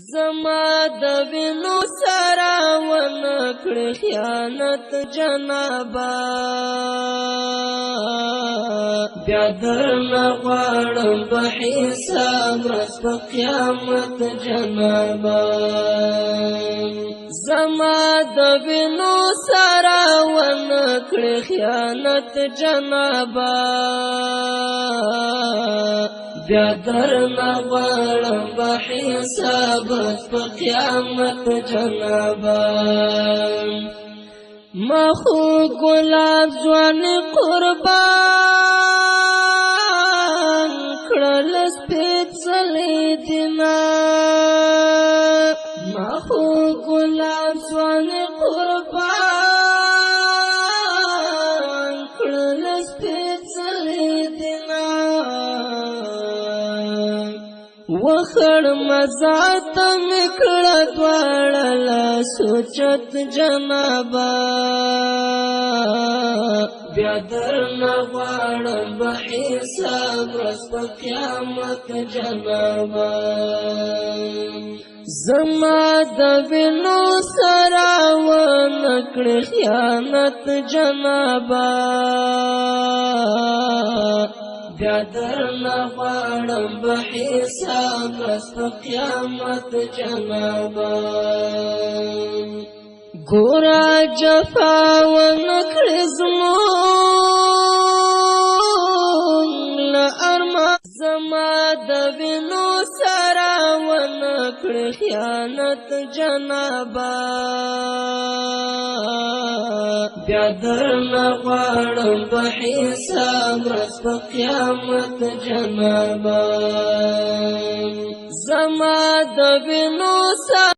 زما د وینو سره ونکړې خیانت جنابه بیا درنه غواړم په حساب ورځ په قیامت جنابه زما د وینو سره ونکړې خیانت جنابه بیا درنه غواړم په حساب په قیامت جنابه ما خو ګلاب ځوان قربان کړل سپېڅلې دینه ما خو ګلاب ځوان قربان کړل سپېڅلې دینه وخړ مزات مکړه دواړه سوچت جنابه بیا درنه غواړم په حساب ورځ په قیامت جنابه زما د وینو سره ونکړې خیانت جنابه بیا درنه غواړم په حساب ورځ په قیامت جنابه ګوره جفا ونکړې زموږ له ارمان زما د وینو سره ونکړې خیانت جنابه بیا درنه غواړم په حساب ورځ په قیامت جنابه زما د وینو سره